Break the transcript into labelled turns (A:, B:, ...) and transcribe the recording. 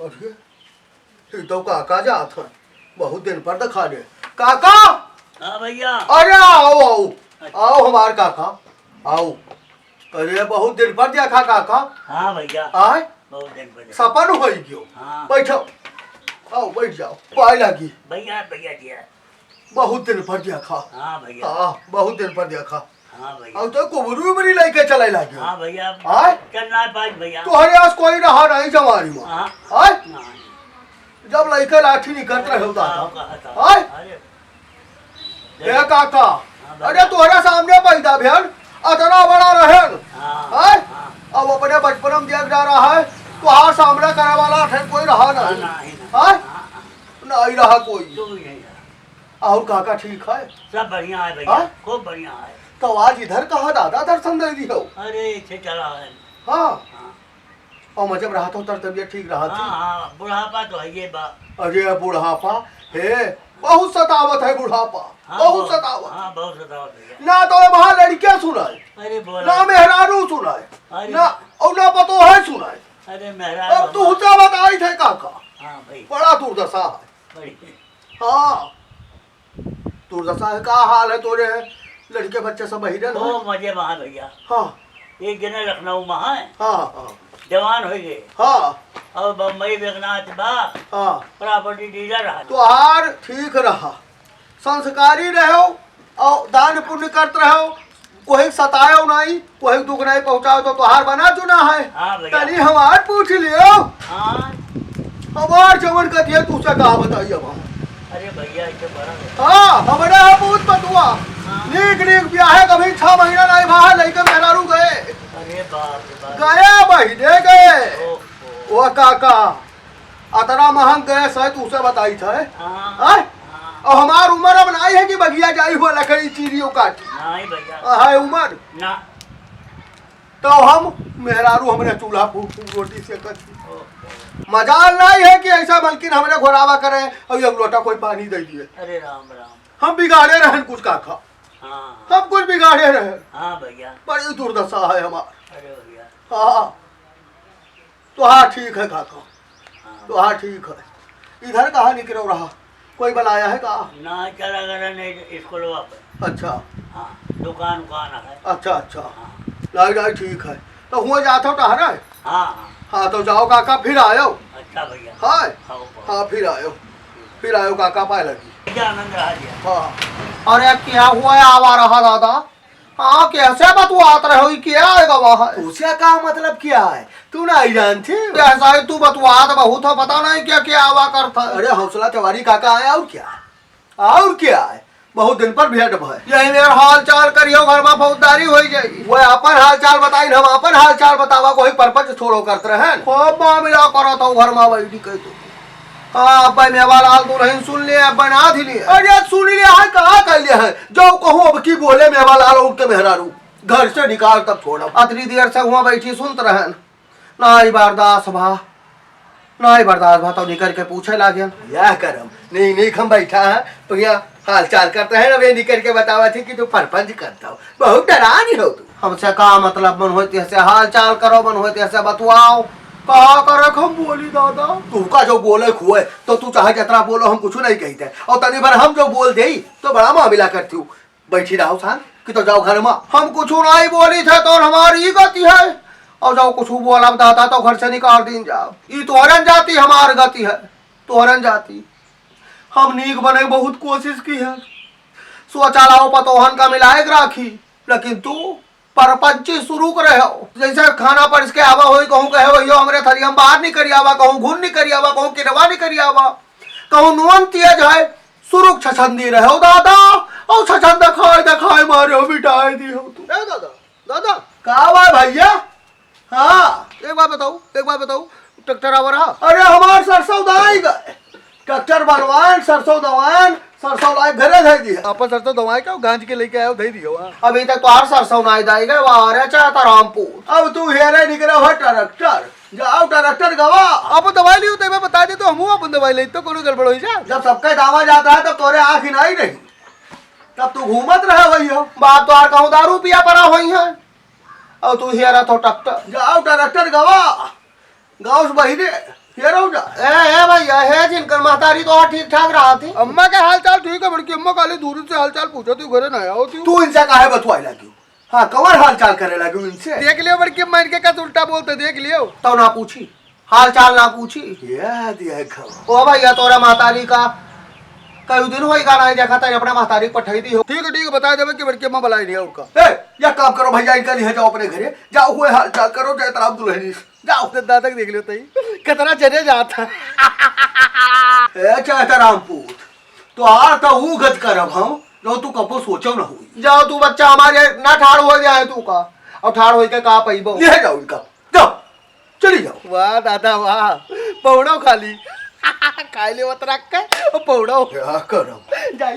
A: अरे ये तो काका जात है, बहुत दिन पर दिखा दे। काका।
B: हाँ भैया।
A: अरे आओ आओ आओ हमार काका आओ। अरे बहुत दिन पर देखा काका।
B: हाँ भैया।
A: आए
B: बहुत दिन पर
A: सपन हो गयो।
B: हाँ।
A: बैठो आओ बैठ जाओ पाए लगी।
B: भैया भैया जी।
A: बहुत दिन पर देखा।
B: हाँ भैया।
A: हाँ बहुत दिन पर देखा।
B: हाँ भैया।
A: अब तो कुबरू बरी लेके चले लगे।
B: हाँ भैया।
A: आए
B: चलना है पाँच भैया।
A: तुम्हारे पास कोई रहा नहीं जमारी में।
B: हाँ।
A: आए
B: हाँ।
A: जब लड़के लाठी निकलत रहे होता था। आए
B: अरे
A: काका अरे तुम्हारे सामने पैदा भेल अतना बड़ा रहे।
B: हाँ।
A: अब अपने बचपन में देख जा रहा है तुहार सामने करे वाला कोई रहा नहीं। नहीं रहा कोई। और काका ठीक है?
B: सब बढ़िया है भैया। खूब बढ़िया है।
A: तो आज इधर कहा दादा दर्शन दे दी हो?
B: अरे इसे चला है।
A: हाँ और मैं जब रहा था तर तबियत ठीक रहा थी।
B: हाँ बुढ़ापा तो है ये बात।
A: अरे बुढ़ापा है बहुत सतावत है बुढ़ापा। बहुत सतावत।
B: हाँ बहुत सतावत भैया।
A: ना तो वहाँ लड़कियाँ सुनाए
B: अरे बोला
A: ना मेहरारू सुनाए ना और ना पतो है सुनाए।
B: अरे मेहरारू
A: अब तू तो बताई थे काका।
B: हाँ भाई
A: बड़ा दुर्दशा है। हाँ दुर्दशा है। का हाल है तोरे लड़के बच्चे सब बहिरन
B: वो मजे वहाँ भैया।
A: हाँ
B: एक जने लखनऊ में है।
A: हाँ हाँ
B: जवान हो गए।
A: हाँ
B: और बम्बई बेगनाथ बा
A: हाँ
B: प्रॉपर्टी डीलर रहा।
A: तुहार ठीक रहा संस्कारी रहो और दान पुण्य करते रहो। कोई सतायो नहीं कोई दुख नहीं पहुँचाओ तो तुहार बना चुना है।
B: हाँ भैया।
A: तनी हमार पूछ लियो।
B: हाँ
A: हमार जवन का दिया तुझसे कहा बताइए हम।
B: अरे भैया इसे बड़ा
A: हाँ हमारे यहाँ बहुत बतुआ नीक नीक ब्याह है कभी 6 महीना नहीं बाहर लेके मेहरारू गए।
B: अरे बाप रे बाप।
A: गए महीने गए
B: ओ,
A: वो काका अतना महंग गए सह तुझसे बताई थे।
B: हाँ।
A: और हमार उम्र अब नहीं है कि बगिया जाई हुआ लकड़ी चीरियों काटी।
B: नहीं भैया।
A: है उम्र
B: ना
A: तो हम मेहरारू हमने चूल्हा फूक फूक रोटी से कर मजाल नहीं है कि ऐसा बल्कि हमने घोरावा करे और एक लोटा कोई पानी दे दिए।
B: अरे राम राम।
A: हम बिगाड़े रहे कुछ काका।
B: हाँ
A: सब कुछ बिगाड़े रहे।
B: हाँ भैया।
A: बड़ी दुर्दशा है हमार।
B: अरे भैया।
A: हाँ तो हाँ ठीक है काका।
B: हाँ।
A: तो हाँ ठीक है। इधर कहाँ निकलो रहा कोई बनाया है कहा?
B: ना चला गया नहीं स्कूल वापस।
A: अच्छा
B: हाँ दुकान उकान है।
A: अच्छा अच्छा
B: हाँ
A: नहीं नहीं ठीक है तो हुआ जाता हो टहरा है।
B: हाँ हाँ।
A: हाँ तो जाओ काका फिर आयो।
B: अच्छा भैया।
A: हाँ
B: खाओ
A: हाँ फिर आयो काका पाए लगी।
B: आनंद रहा दिया।
A: हाँ अरे क्या हुआ है आवा रहा दादा? हाँ कैसे बतवात रहे हो क्या आएगा वहाँ? उसे का मतलब क्या है तू नहीं जानती? ऐसा है तू बतवात बहुत हो पता नहीं क्या क्या आवा करता। अरे हौसला तिवारी काका है और क्या है बहुत दिन पर भेंट भय यही मेरा हाल चाल करियो घर में फौजदारी हो जाएगी। वो अपन हाल चाल बताई हम अपन हाल चाल बतावा कोई परपंच छोड़ो करते रहे खूब मामला करो तो घर में बैठी कह तू। हाँ अब मेवा लाल तो नहीं सुन लिया बना दी लिए। अरे सुन लिया है कहाँ कर लिया है जो कहूँ अब की बोले मेवा लाल उठ के मेहरारू घर से निकाल तब छोड़ा। अतरी देर से वहाँ बैठी सुनते रहे नहीं बर्दाश्त भा तो निकल के पूछे लागे यह करम नहीं हम बैठा है तो यहाँ हाल चाल करते हैं अब निकल के बतावा थी कि तू परपंच करता हो बहुत डरानी हो तू। हमसे का मतलब मन होते से हाल चाल करो मन होते से बतवाओ कहा कर हम बोली दादा तू का जो बोले खुए तो तू चाहे जितना बोलो हम कुछ नहीं कहते और तनी बार हम जो बोल दे तो बड़ा मामला करती हूँ। बैठी रहो शांत कि तो जाओ घर में हम कुछ नहीं बोली थे तो हमारी गति है और जाओ कुछ बोला दादा तो घर से निकाल दिन जाओ। ये तोहरन जाती हमार गति है तोहरन जाती। हम नीक बने बहुत कोशिश की है सोचा लाओ पतोहन का मिलाए राखी लेकिन तू परपंची शुरू करे हो जैसे खाना परिस के आवा हो कहूँ कहे वही हमरे थरी हम बाहर नहीं करी आवा कहूँ घून नहीं करी आवा कहूँ किरवा नहीं करी आवा कहूँ नुअन तेज है शुरू छछंदी रहे हो दादा और छछन दिखाए मारे हो बिटाए दी हो तू दादा कहा भैया? हाँ एक बार बताओ ट्रैक्टर आवा रहा? अरे हमार सरसों दाई गए ट्रैक्टर बनवाएं सरसों दवाएं सरसों लाई घरे दे दी अपन सरसों दवाएं क्या गांज के लेके आयो दे दियो। अभी तक तो हर सरसों नहीं दाई गए वहां रे चाहता रामपुर। अब तू हेरे निकला हो ट्रैक्टर जाओ ट्रैक्टर गवा अब दवाई लियो तो मैं बता दे तो हम अपन दवाई ले तो कोनो गड़बड़ हो जाए। जब सबका दावा जाता है तब तोरे आँख ही नहीं रही तब तू घूमत रहे वही हो बात तो कहूँ दारू पिया पड़ा हुई है और तू हेरा तो ट्रैक्टर जाओ ट्रैक्टर गवा गाँव से बही दे ये रहो जा ए भैया है जिनकर महतारी तो ठीक ठाक रहा थी।
C: अम्मा के हाल चाल ठीक है बड़की अम्मा काले दूर से हाल चाल पूछो तू घरे ना आओ
A: तू इनसे काहे बतवाई लगी? हाँ कवर हाल चाल करे लगी इनसे।
C: देख लियो बड़की अम्मा इनके का उल्टा बोलते देख लियो।
A: तो ना पूछी हाल चाल ना पूछी याद है खबर। ओ भैया तोरा महतारी का कई दिन होई गाना है देखा था अपने महतारी को पठाई दी हो।
C: ठीक है बता देवे कि बड़की अम्मा बुलाई नहीं है उनका।
A: या काम करो भैया इनका ले जाओ अपने घरे जाओ हुए हाल चाल करो जय तराब दुल्हनी जाओ।
C: दादा देख लियो तई कितना चले जाता
A: ए चाहता रामपूत तो आ तो हूँ गद करब हम जो तू कपो सोचो ना हुई।
C: जाओ तू बच्चा हमारे ना ठाड़ हो जाए तू का और ठाड़ हो के का पैबो
A: ले जाओ इनका जाओ चली जाओ।
C: वाह दादा वाह पौड़ो खाली खाई ले उतरा के पौड़ो
A: क्या करम
C: जाई